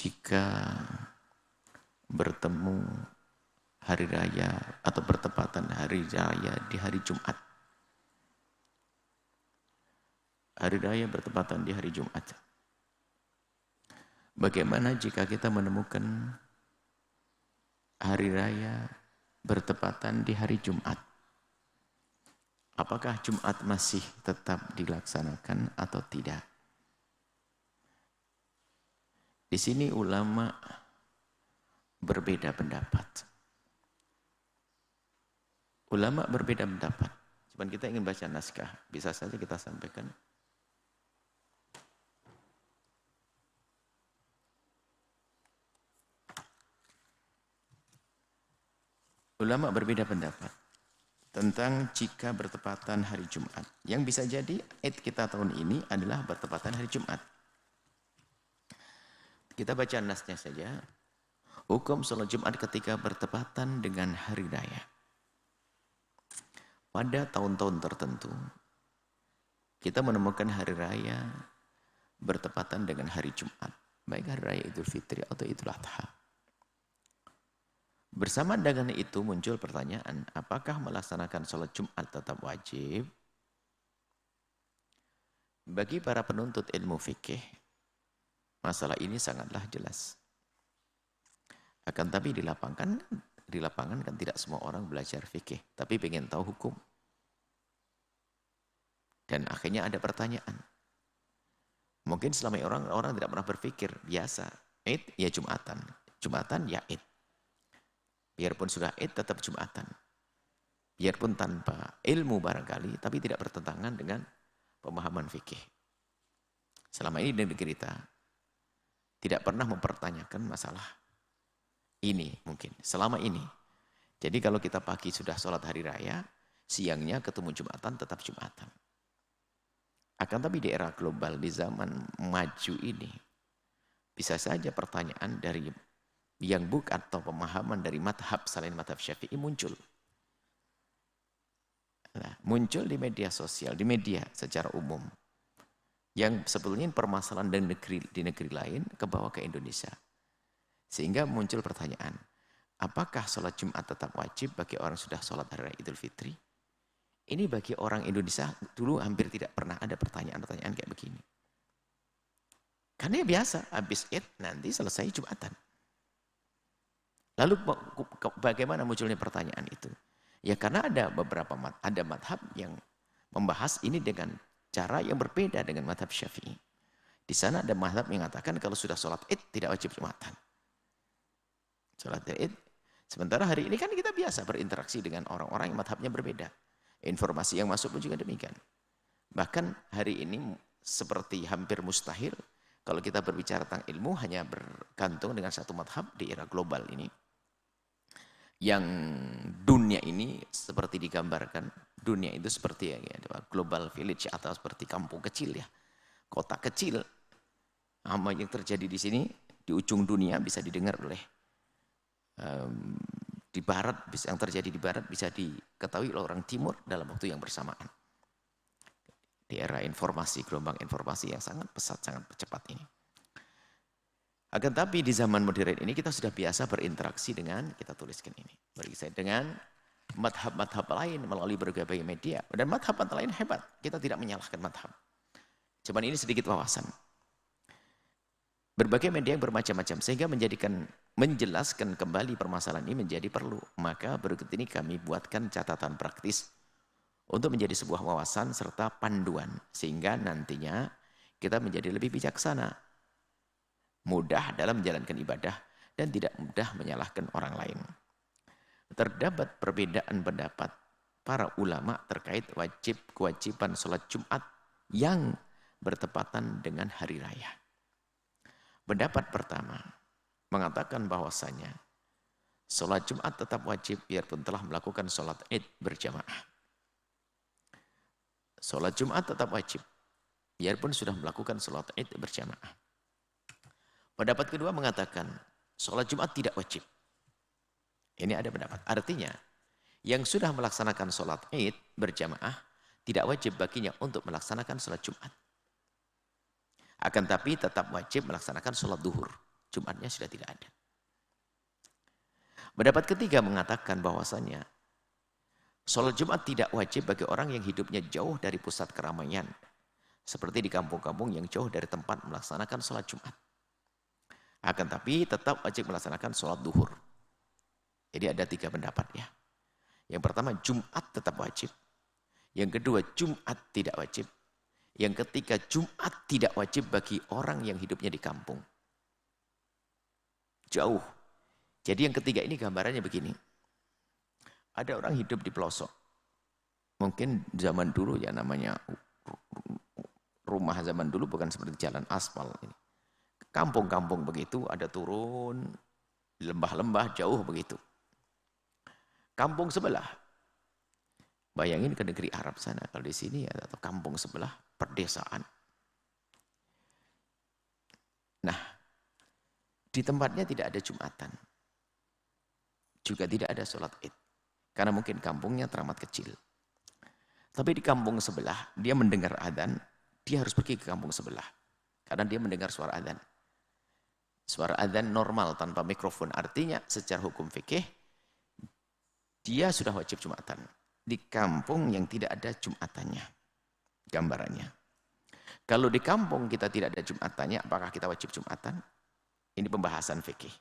jika bertemu hari raya atau bertepatan hari raya di hari Jumat. Hari raya bertepatan di hari Jumat. Bagaimana jika kita menemukan hari raya bertepatan di hari Jumat? Apakah Jumat masih tetap dilaksanakan atau tidak? Di sini ulama berbeda pendapat. Ulama berbeda pendapat. Cuman kita ingin baca naskah, bisa saja kita sampaikan. Ulama berbeda pendapat tentang jika bertepatan hari Jumat. Yang bisa jadi Id kita tahun ini adalah bertepatan hari Jumat. Kita baca nasnya saja. Hukum sholat Jumat ketika bertepatan dengan hari raya. Pada tahun-tahun tertentu, kita menemukan hari raya bertepatan dengan hari Jumat. Baik hari raya Idul Fitri atau Idul Adha. Bersama dengan itu muncul pertanyaan, apakah melaksanakan sholat Jumat tetap wajib? Bagi para penuntut ilmu fikih, masalah ini sangatlah jelas. Akan tapi di lapangan kan tidak semua orang belajar fikih, tapi pengen tahu hukum. Dan akhirnya ada pertanyaan. Mungkin selama orang tidak pernah berpikir, biasa, Id ya Jumatan, Jumatan ya Id. Biarpun sudah Id tetap Jumatan. Biarpun tanpa ilmu barangkali, tapi tidak bertentangan dengan pemahaman fikih. Selama ini di negeri kita tidak pernah mempertanyakan masalah ini mungkin, selama ini. Jadi kalau kita pagi sudah sholat hari raya, siangnya ketemu Jumatan, tetap Jumatan. Akan tapi di era global, di zaman maju ini, bisa saja pertanyaan dari yang bukan atau pemahaman dari madhab selain madhab Syafi'i muncul. Nah, muncul di media sosial, di media secara umum. Yang sebetulnya permasalahan di negeri lain kebawa ke Indonesia. Sehingga muncul pertanyaan, apakah sholat Jumat tetap wajib bagi orang sudah sholat hari raya Idul Fitri? Ini bagi orang Indonesia dulu hampir tidak pernah ada pertanyaan-pertanyaan kayak begini. Karena biasa, habis Id nanti selesai Jumatan. Lalu bagaimana munculnya pertanyaan itu? Ya karena ada beberapa madhab yang membahas ini dengan cara yang berbeda dengan madhab Syafi'i. Di sana ada madhab yang mengatakan kalau sudah sholat Id tidak wajib Jumatan. Sholat Id. Sementara hari ini kan kita biasa berinteraksi dengan orang-orang yang madhabnya berbeda. Informasi yang masuk pun juga demikian. Bahkan hari ini seperti hampir mustahil kalau kita berbicara tentang ilmu hanya bergantung dengan satu madhab di era global ini. Yang dunia ini seperti digambarkan, dunia itu seperti global village atau seperti kampung kecil ya. Kota kecil. Apa yang terjadi di sini di ujung dunia bisa didengar oleh di barat, yang terjadi di barat bisa diketahui oleh orang timur dalam waktu yang bersamaan. Di era informasi, gelombang informasi yang sangat pesat, sangat cepat ini. Akan tapi di zaman modern ini kita sudah biasa berinteraksi dengan, kita tuliskan ini, dengan madhab-madhab lain melalui berbagai media. Dan madhab lain hebat, kita tidak menyalahkan madhab. Cuman ini sedikit wawasan. Berbagai media yang bermacam-macam sehingga menjelaskan kembali permasalahan ini menjadi perlu. Maka berikut ini kami buatkan catatan praktis untuk menjadi sebuah wawasan serta panduan sehingga nantinya kita menjadi lebih bijaksana, mudah dalam menjalankan ibadah dan tidak mudah menyalahkan orang lain. Terdapat perbedaan pendapat para ulama terkait kewajiban sholat Jumat yang bertepatan dengan hari raya. Pendapat pertama mengatakan bahwasanya sholat Jumat tetap wajib biarpun telah melakukan sholat Id berjamaah. Sholat Jumat tetap wajib biarpun sudah melakukan sholat Id berjamaah. Pendapat kedua mengatakan sholat Jumat tidak wajib. Ini ada pendapat. Artinya yang sudah melaksanakan sholat Id berjamaah tidak wajib baginya untuk melaksanakan sholat Jumat. Akan tapi tetap wajib melaksanakan sholat duhur. Jumatnya sudah tidak ada. Pendapat ketiga mengatakan bahwasanya sholat Jumat tidak wajib bagi orang yang hidupnya jauh dari pusat keramaian. Seperti di kampung-kampung yang jauh dari tempat melaksanakan sholat Jumat. Akan tapi tetap wajib melaksanakan sholat duhur. Jadi ada 3 pendapat ya. Yang pertama Jumat tetap wajib. Yang kedua Jumat tidak wajib. Yang ketiga Jumat tidak wajib bagi orang yang hidupnya di kampung. Jauh. Jadi yang ketiga ini gambarannya begini. Ada orang hidup di pelosok. Mungkin zaman dulu ya namanya rumah zaman dulu bukan seperti jalan aspal ini. Kampung-kampung begitu ada turun lembah-lembah jauh begitu. Kampung sebelah. Bayangin ke negeri Arab sana kalau di sini atau kampung sebelah perdesaan. Nah, di tempatnya tidak ada Jumatan. Juga tidak ada sholat Id. Karena mungkin kampungnya teramat kecil. Tapi di kampung sebelah, dia mendengar adzan, dia harus pergi ke kampung sebelah. Karena dia mendengar suara adzan. Suara adzan normal tanpa mikrofon. Artinya secara hukum fikih, dia sudah wajib Jumatan. Di kampung yang tidak ada Jumatannya. Gambarannya. Kalau di kampung kita tidak ada Jumatannya, apakah kita wajib Jumatan? Ini pembahasan fikih.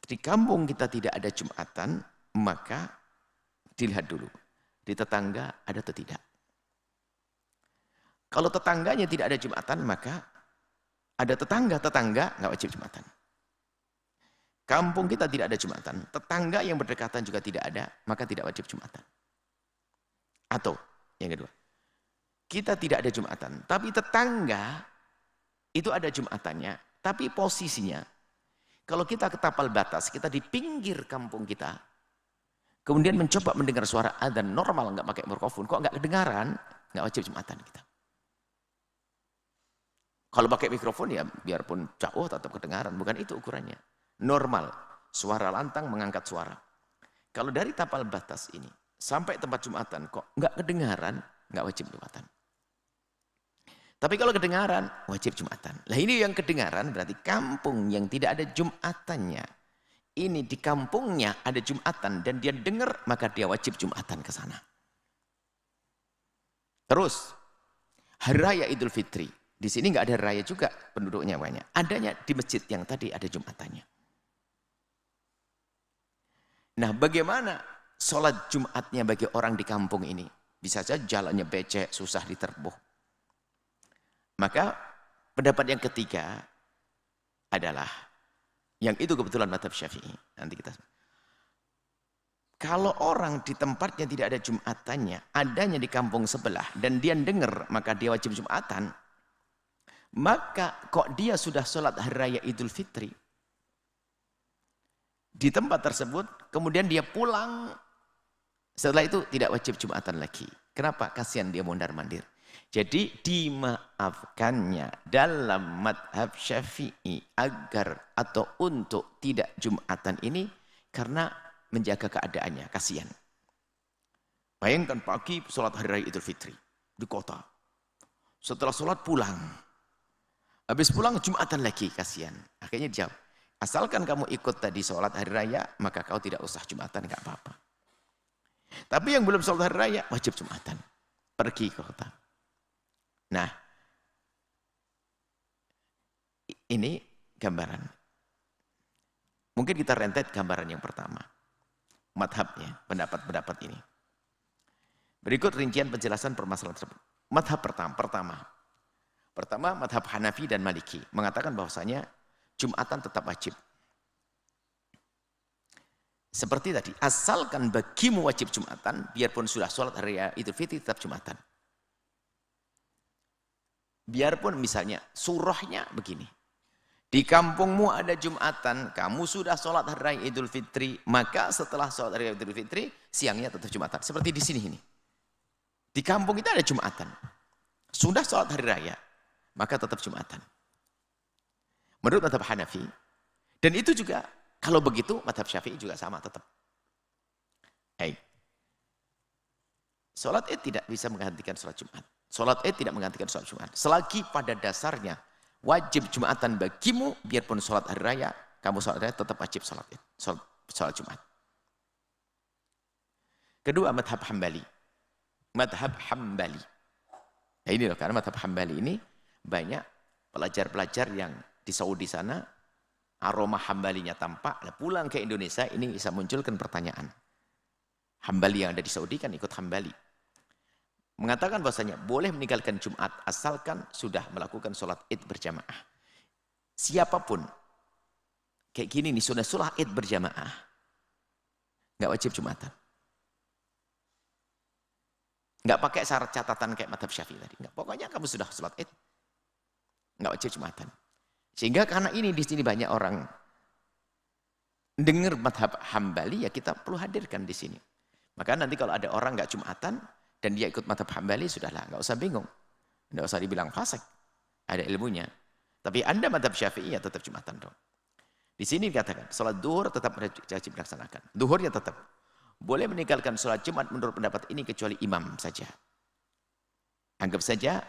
Di kampung kita tidak ada Jumatan, maka dilihat dulu. Di tetangga ada atau tidak. Kalau tetangganya tidak ada Jumatan, maka ada tetangga nggak wajib Jumatan. Kampung kita tidak ada Jumatan, tetangga yang berdekatan juga tidak ada, maka tidak wajib Jumatan. Atau yang kedua, kita tidak ada Jumatan, tapi tetangga itu ada Jumatannya, tapi posisinya kalau kita ke tapal batas, kita di pinggir kampung kita, kemudian mencoba mendengar suara adzan normal, nggak pakai mikrofon, kok nggak kedengaran, nggak wajib Jumatan kita. Kalau pakai mikrofon ya biarpun jauh tetap kedengaran, bukan itu ukurannya. Normal, suara lantang mengangkat suara. Kalau dari tapal batas ini sampai tempat Jumatan kok nggak kedengaran, nggak wajib Jumatan. Tapi kalau kedengaran, wajib Jumatan. Lah ini yang kedengaran berarti kampung yang tidak ada Jumatannya. Ini di kampungnya ada Jumatan dan dia dengar, maka dia wajib Jumatan ke sana. Terus, Hari Raya Idul Fitri. Di sini nggak ada raya juga, penduduknya banyak. Adanya di masjid yang tadi ada Jumatannya. Nah, bagaimana sholat Jumatnya bagi orang di kampung ini? Bisa saja jalannya becek, susah diterbuh. Maka pendapat yang ketiga adalah yang itu kebetulan mazhab Syafi'i. Nanti kita kalau orang di tempatnya tidak ada Jumatannya, adanya di kampung sebelah dan dia dengar maka dia wajib Jumatan. Maka kok dia sudah sholat Hari Raya Idul Fitri di tempat tersebut, kemudian dia pulang setelah itu tidak wajib Jumatan lagi. Kenapa? Kasihan dia mondar-mandir. Jadi dimaafkannya dalam madhab Syafi'i agar atau untuk tidak Jumatan ini karena menjaga keadaannya, kasihan. Bayangkan pagi sholat Hari Raya Idul Fitri di kota. Setelah sholat pulang. Habis pulang Jumatan lagi, kasihan. Akhirnya dijawab, asalkan kamu ikut tadi sholat Hari Raya, maka kau tidak usah Jumatan, enggak apa-apa. Tapi yang belum sholat Hari Raya, wajib Jumatan. Pergi ke kota. Nah, ini gambaran. Mungkin kita rentet gambaran yang pertama. Madhabnya, pendapat-pendapat ini. Berikut rincian penjelasan permasalahan tersebut. Madhab pertama, madhab Hanafi dan Maliki mengatakan bahwasanya Jumatan tetap wajib. Seperti tadi, asalkan bagimu wajib Jumatan, biarpun sudah sholat Hari Raya Idul Fitri tetap Jumatan. Biarpun misalnya surahnya begini. Di kampungmu ada Jumatan, kamu sudah sholat Hari Raya Idul Fitri, maka setelah sholat Hari Raya Idul Fitri, siangnya tetap Jumatan. Seperti di sini ini. Di kampung kita ada Jumatan. Sudah sholat Hari Raya, maka tetap Jumatan. Menurut mazhab Hanafi. Dan itu juga, kalau begitu, mazhab Syafi'i juga sama tetap. Baik. Sholat Id tidak bisa menggantikan sholat Jumat. Sholat Id tidak menggantikan sholat Jumat. Selagi pada dasarnya Wajib Jumatan bagimu, biarpun sholat hari raya, kamu sholat raya tetap wajib sholat Id, sholat Jumat. Kedua, madhab Hambali. Madhab Hambali. Nah ini loh, karena madhab Hambali ini banyak pelajar-pelajar yang di Saudi sana, aroma Hambalinya tampak, pulang ke Indonesia ini bisa munculkan pertanyaan. Hambali yang ada di Saudi kan ikut Hambali. Mengatakan bahwasanya boleh meninggalkan Jumat asalkan sudah melakukan sholat Id berjamaah. Siapapun, kayak gini nih, sudah sholat Id berjamaah, nggak wajib Jumatan. Nggak pakai syarat catatan kayak madhab Syafi'i tadi. Nggak, pokoknya kamu sudah sholat Id, nggak wajib Jumatan. Sehingga karena ini di sini banyak orang dengar madhab Hambali, ya kita perlu hadirkan di sini. Maka nanti kalau ada orang nggak Jumatan dan dia ikut madhab Hambali, sudahlah, nggak usah bingung, nggak usah dibilang fasik, ada ilmunya. Tapi Anda madhab Syafi'i ya tetap Jumatan dong. Di sini dikatakan sholat duhur tetap wajib dilaksanakan. Duhurnya tetap. Boleh meninggalkan sholat Jumat menurut pendapat ini kecuali imam saja. Anggap saja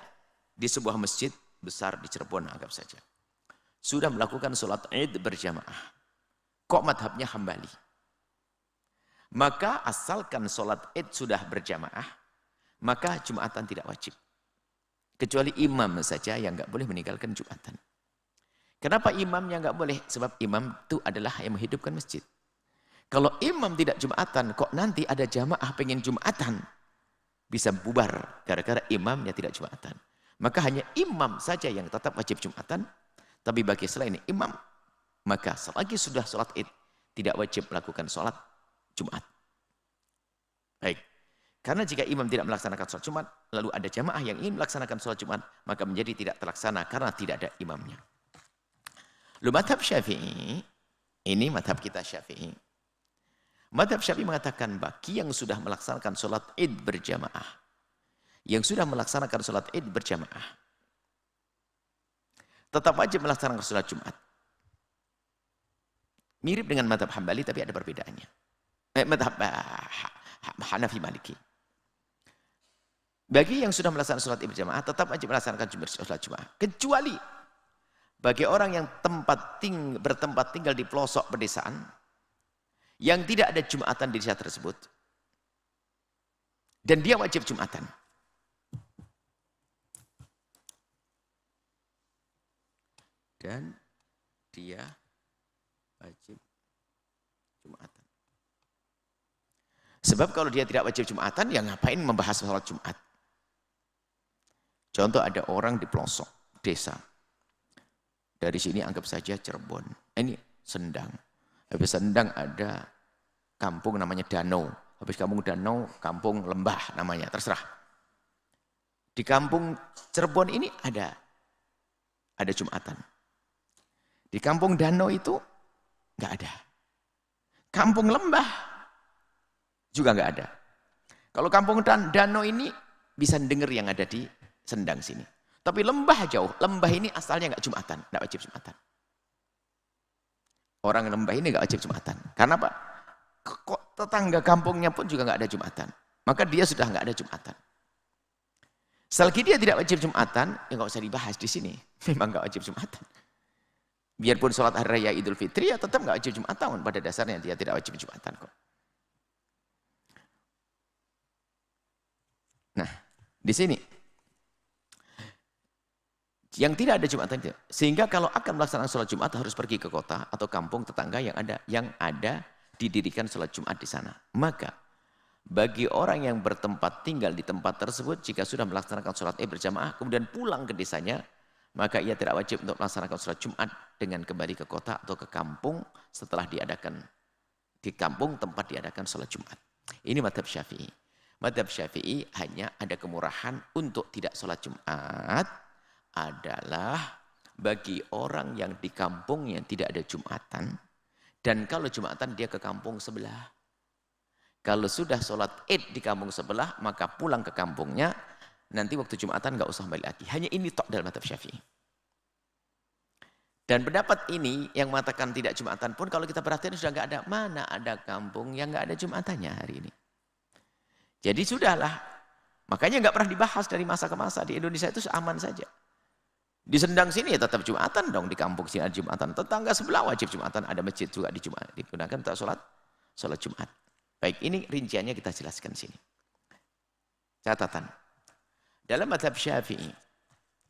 di sebuah masjid besar di Cirebon, anggap saja sudah melakukan sholat Id berjamaah. Kok madhabnya Hambali? Maka asalkan sholat Id sudah berjamaah, maka Jumatan tidak wajib. Kecuali imam saja yang nggak boleh meninggalkan Jumatan. Kenapa imamnya nggak boleh? Sebab imam itu adalah yang menghidupkan masjid. Kalau imam tidak Jumatan, kok nanti ada jamaah pengen Jumatan, bisa bubar gara-gara imamnya tidak Jumatan. Maka hanya imam saja yang tetap wajib Jumatan. Tapi bagi selain imam, maka selagi sudah sholat Id, tidak wajib melakukan sholat Jumat. Baik. Karena jika imam tidak melaksanakan sholat Jumat, lalu ada jamaah yang ingin melaksanakan sholat Jumat, maka menjadi tidak terlaksana karena tidak ada imamnya. Lalu madhab Syafi'i, ini madhab kita Syafi'i. Madhab Syafi'i mengatakan bagi yang sudah melaksanakan sholat Id berjamaah, yang sudah melaksanakan sholat Id berjamaah, tetap wajib melaksanakan sholat Jumat. Mirip dengan madhab Hambali tapi ada perbedaannya. Madhab Hanafi Maliki. Bagi yang sudah melaksanakan sholat Id berjamaah tetap wajib melaksanakan sholat Jumat. Kecuali bagi orang yang bertempat tinggal di pelosok pedesaan, yang tidak ada Jumatan di desa tersebut, dan dia wajib Jumatan. Dan dia wajib Jumatan. Sebab kalau dia tidak wajib Jumatan, ya ngapain membahas sholat Jumat? Contoh ada orang di pelosok desa. Dari sini anggap saja Cirebon. Ini Sendang. Habis Sendang ada kampung namanya Danau. Habis kampung Danau, kampung Lembah namanya, terserah. Di kampung Cirebon ini ada Jumatan. Di kampung Danau itu nggak ada. Kampung Lembah juga nggak ada. Kalau kampung Danau ini bisa dengar yang ada di Sendang sini. Tapi Lembah jauh. Lembah ini asalnya nggak Jumatan, nggak wajib Jumatan. Orang Lembah ini nggak wajib Jumatan. Karena apa? Kok tetangga kampungnya pun juga nggak ada Jumatan. Maka dia sudah nggak ada Jumatan. Selagi dia tidak wajib Jumatan, ya nggak usah dibahas di sini. Memang nggak wajib Jumatan. Biarpun sholat hari raya Idul Fitri, ya tetap nggak wajib Jumatan. Pada dasarnya dia tidak wajib Jumatan kok. Nah, di sini yang tidak ada Jumatan itu. Sehingga kalau akan melaksanakan sholat Jumat harus pergi ke kota atau kampung tetangga yang ada didirikan sholat Jumat di sana. Maka bagi orang yang bertempat tinggal di tempat tersebut, jika sudah melaksanakan sholat Id berjamaah kemudian pulang ke desanya, maka ia tidak wajib untuk melaksanakan sholat Jumat dengan kembali ke kota atau ke kampung setelah diadakan di kampung tempat diadakan sholat Jumat. Ini madhab Syafi'i. Madhab Syafi'i hanya ada kemurahan untuk tidak sholat Jumat adalah bagi orang yang di kampungnya tidak ada Jumatan, dan kalau Jumatan dia ke kampung sebelah. Kalau sudah sholat Id di kampung sebelah, maka pulang ke kampungnya, nanti waktu Jumatan nggak usah kembali lagi. Hanya ini tok dalam madhab Syafi'i. Dan pendapat ini yang mengatakan tidak Jumatan pun kalau kita perhatikan sudah nggak ada. Mana ada kampung yang nggak ada Jumatannya hari ini. Jadi sudahlah. Makanya nggak pernah dibahas dari masa ke masa. Di Indonesia itu aman saja. Di Sendang sini ya tetap Jumatan dong, di kampung sini ada Jumatan. Tetangga sebelah wajib Jumatan, ada masjid juga di Jumat, digunakan untuk sholat Jumat. Baik, ini rinciannya kita jelaskan sini. Catatan. Dalam mazhab Syafi'i,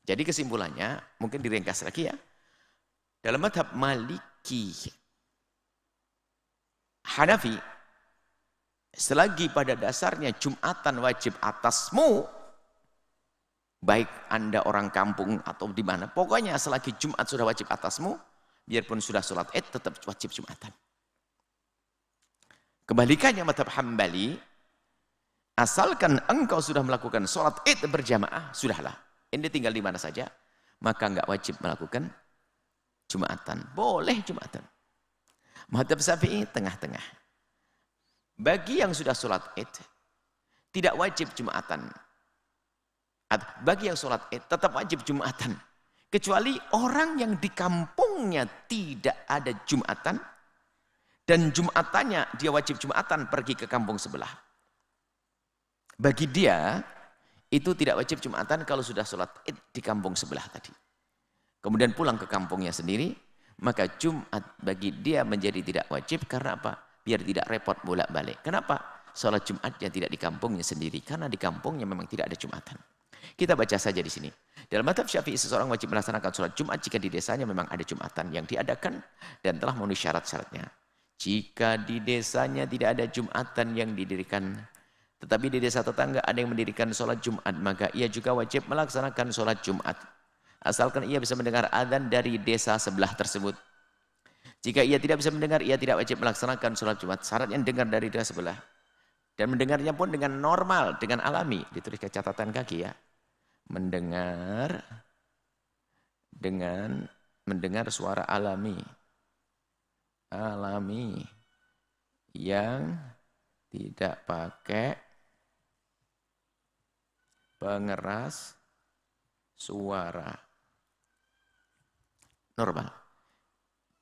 jadi kesimpulannya, mungkin diringkas lagi ya. Dalam mazhab Maliki, Hanafi, selagi pada dasarnya Jumatan wajib atasmu, baik Anda orang kampung atau di mana, pokoknya selagi Jumat sudah wajib atasmu, biarpun sudah sholat Id tetap wajib Jumatan. Kebalikannya mazhab Hambali, asalkan engkau sudah melakukan sholat Id berjamaah, sudahlah. Ini tinggal di mana saja, maka enggak wajib melakukan Jumatan. Boleh Jumatan. Mazhab Syafi'i tengah-tengah. Bagi yang sudah sholat Id, tidak wajib Jumatan. Bagi yang sholat Id tetap wajib Jumatan. Kecuali orang yang di kampungnya tidak ada Jumatan. Dan Jumatannya dia wajib Jumatan pergi ke kampung sebelah. Bagi dia itu tidak wajib Jumatan kalau sudah sholat Id di kampung sebelah tadi. Kemudian pulang ke kampungnya sendiri. Maka Jumat bagi dia menjadi tidak wajib. Karena apa? Biar tidak repot bolak-balik. Kenapa? Sholat Jumatnya tidak di kampungnya sendiri. Karena di kampungnya memang tidak ada Jumatan. Kita baca saja di sini. Dalam mazhab Syafi'i seseorang wajib melaksanakan sholat Jumat jika di desanya memang ada Jumatan yang diadakan dan telah memenuhi syarat-syaratnya. Jika di desanya tidak ada Jumatan yang didirikan, tetapi di desa tetangga ada yang mendirikan sholat Jumat, maka ia juga wajib melaksanakan sholat Jumat. Asalkan ia bisa mendengar adzan dari desa sebelah tersebut. Jika ia tidak bisa mendengar, ia tidak wajib melaksanakan sholat Jumat. Syaratnya dengar dari desa sebelah. Dan mendengarnya pun dengan normal, dengan alami. Ditulis ke catatan kaki ya. Mendengar dengan mendengar suara alami yang tidak pakai pengeras suara, normal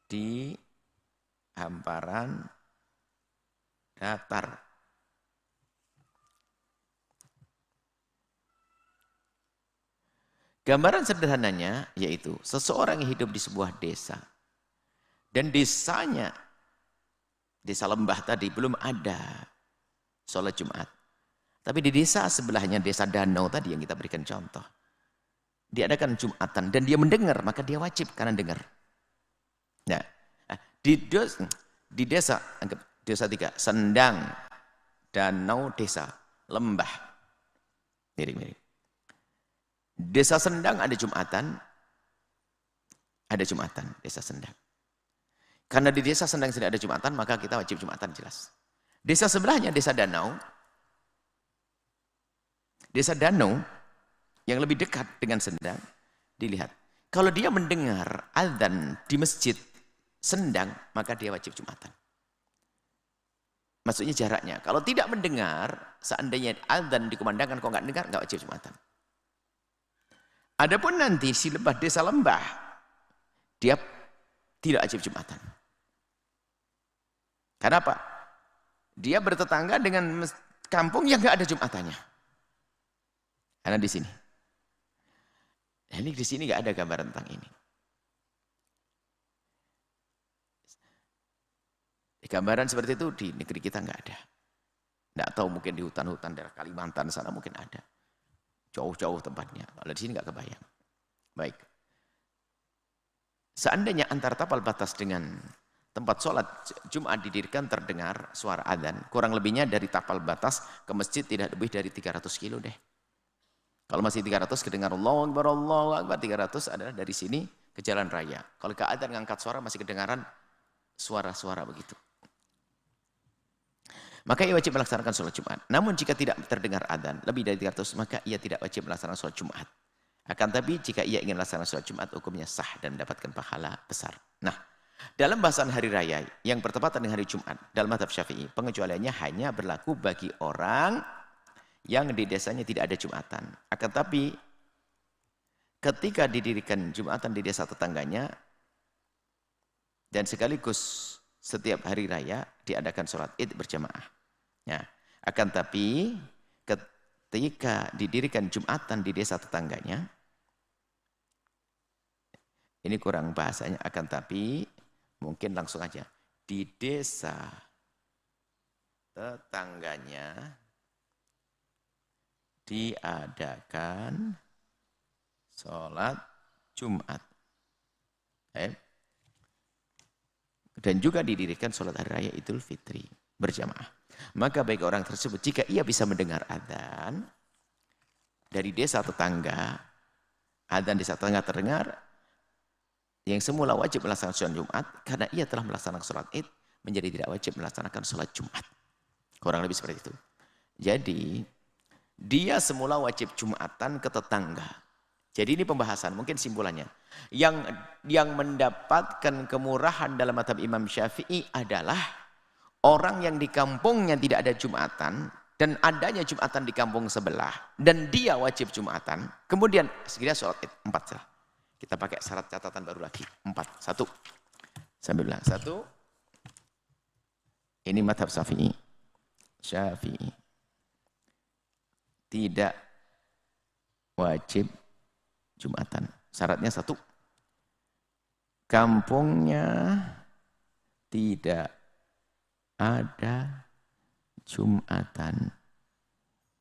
di hamparan datar. Gambaran sederhananya yaitu seseorang yang hidup di sebuah desa dan desanya, desa lembah tadi belum ada sholat Jumat. Tapi di desa sebelahnya, desa danau tadi yang kita berikan contoh, diadakan Jumatan dan dia mendengar, maka dia wajib karena dengar. Nah, di desa, anggap desa 3, Sendang, danau, desa, lembah. Mirip-mirip. Desa Sendang ada Jumatan, desa Sendang. Karena di desa Sendang tidak ada Jumatan, maka kita wajib Jumatan jelas. Desa sebelahnya, desa Danau yang lebih dekat dengan Sendang, dilihat. Kalau dia mendengar azan di masjid Sendang, maka dia wajib Jumatan. Maksudnya jaraknya. Kalau tidak mendengar, seandainya azan dikumandangkan, kok nggak dengar, nggak wajib Jumatan. Adapun nanti si lembah, desa lembah, dia tidak wajib Jumatan. Karena apa? Dia bertetangga dengan kampung yang nggak ada Jumatannya. Karena di sini. Nah, ini di sini nggak ada gambaran tentang ini. Gambaran seperti itu di negeri kita nggak ada. Nggak tahu, mungkin di hutan-hutan daerah Kalimantan sana mungkin ada. Jauh-jauh tempatnya. Kalau di sini nggak kebayang. Baik. Seandainya antar tapal batas dengan tempat sholat Jumat didirikan terdengar suara adzan, kurang lebihnya dari tapal batas ke masjid tidak lebih dari 300 kilo deh. Kalau masih 300 kedengar Allahu Akbar, 300 adalah dari sini ke jalan raya. Kalau ke adzan ngangkat suara masih kedengaran suara-suara begitu. Maka ia wajib melaksanakan sholat Jumat. Namun jika tidak terdengar adzan lebih dari 300, maka ia tidak wajib melaksanakan sholat Jumat. Akan tapi jika ia ingin melaksanakan sholat Jumat, hukumnya sah dan mendapatkan pahala besar. Nah, dalam bahasan hari raya yang bertepatan dengan hari Jumat, dalam mazhab Syafi'i, pengecualiannya hanya berlaku bagi orang yang di desanya tidak ada Jumatan. Akan tapi ketika didirikan Jumatan di desa tetangganya, dan sekaligus setiap hari raya diadakan sholat Id berjamaah. Ya, akan tapi ketika didirikan Jumatan di desa tetangganya, Ini kurang bahasanya, akan tapi mungkin langsung aja. Di desa tetangganya diadakan sholat Jumat. Dan juga didirikan sholat hari raya Idul Fitri berjamaah. Maka bagi orang tersebut, jika ia bisa mendengar adzan dari desa tetangga, adzan desa tetangga terdengar, yang semula wajib melaksanakan sholat Jumat, karena ia telah melaksanakan sholat Id, menjadi tidak wajib melaksanakan sholat Jumat. Kurang lebih seperti itu. Jadi, dia semula wajib Jumatan ke tetangga. Jadi ini pembahasan, mungkin simpulannya. Yang mendapatkan kemurahan dalam mazhab Imam Syafi'i adalah orang yang di kampungnya tidak ada Jumatan, dan adanya Jumatan di kampung sebelah, dan dia wajib Jumatan, kemudian segera sholat Id, 4 salah. Kita pakai syarat catatan baru lagi, 4. 1. Sambil bilang, 1. Ini mazhab Syafi'i. Tidak wajib Jumatan. Syaratnya 1. Kampungnya tidak ada Jumatan.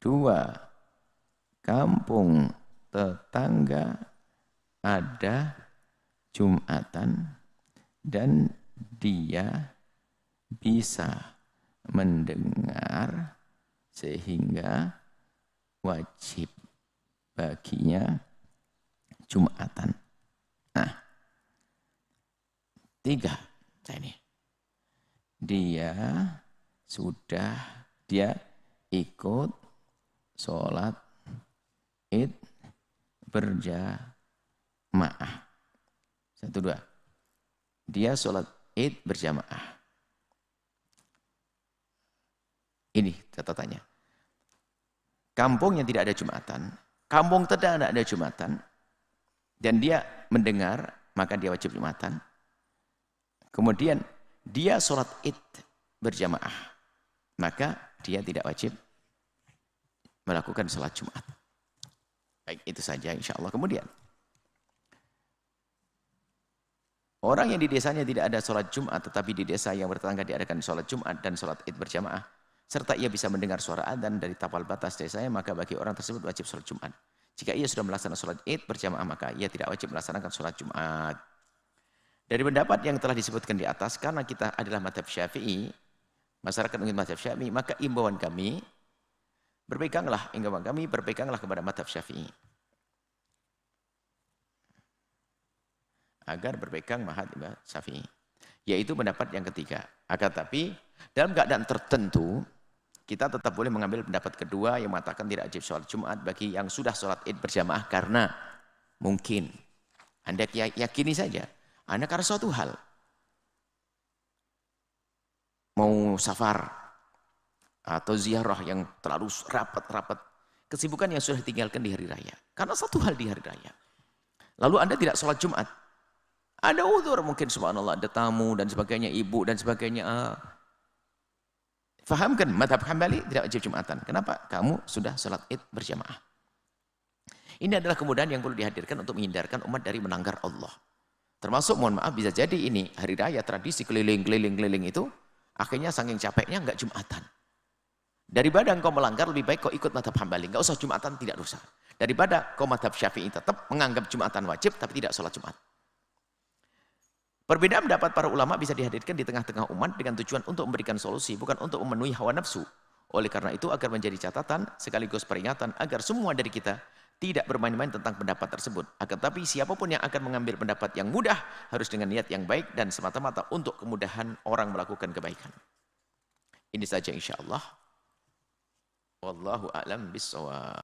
2. Kampung tetangga ada Jumatan dan dia bisa mendengar sehingga wajib baginya Jumatan. Nah, 3. Ini. Dia ikut sholat Id berjamaah. 1, 2. Dia sholat Id berjamaah. Ini catatannya. Kampung yang tidak ada Jumatan, kampung tetangga tidak ada Jumatan, dan dia mendengar, maka dia wajib Jumatan. Kemudian dia sholat Id berjamaah, maka dia tidak wajib melakukan sholat Jumat. Baik, itu saja insya Allah. Kemudian orang yang di desanya tidak ada sholat Jumat, tetapi di desa yang bertetangga diadakan sholat Jumat dan sholat Id berjamaah, serta ia bisa mendengar suara adzan dari tapal batas desanya, maka bagi orang tersebut wajib sholat Jumat. Jika ia sudah melaksanakan sholat Id berjamaah, maka ia tidak wajib melaksanakan sholat Jumat. Dari pendapat yang telah disebutkan di atas, karena kita adalah mazhab Syafi'i, masyarakat mengikuti mazhab Syafi'i, maka imbauan kami berpeganglah kepada mazhab Syafi'i. Agar berpegang mazhab Syafi'i. Yaitu pendapat yang ketiga. Akan tapi dalam keadaan tertentu, kita tetap boleh mengambil pendapat kedua yang mengatakan tidak wajib sholat Jumat bagi yang sudah sholat Id berjamaah, karena mungkin Anda yakini saja, Anda karena suatu hal mau safar atau ziarah yang terlalu rapat-rapat, kesibukan yang sudah ditinggalkan di hari raya, karena satu hal di hari raya, lalu Anda tidak sholat Jumat, ada uzur mungkin, subhanallah, ada tamu dan sebagainya, ibu dan sebagainya. Fahamkan, mazhab Hambali tidak wajib Jumatan. Kenapa? Kamu sudah sholat Id berjamaah. Ini adalah kemudahan yang perlu dihadirkan untuk menghindarkan umat dari melanggar Allah. Termasuk, mohon maaf, bisa jadi ini hari raya tradisi keliling itu, akhirnya saking capeknya enggak Jumatan. Daripada engkau melanggar, lebih baik kau ikut mazhab Hambali. Enggak usah Jumatan, tidak dosa. Daripada kau mazhab Syafi'i tetap menganggap Jumatan wajib, tapi tidak sholat Jumat. Perbedaan pendapat para ulama bisa dihadirkan di tengah-tengah umat dengan tujuan untuk memberikan solusi, bukan untuk memenuhi hawa nafsu. Oleh karena itu, agar menjadi catatan sekaligus peringatan agar semua dari kita tidak bermain-main tentang pendapat tersebut. Akan tapi siapapun yang akan mengambil pendapat yang mudah harus dengan niat yang baik dan semata-mata untuk kemudahan orang melakukan kebaikan. Ini saja insya Allah. Wallahu a'lam bishawab.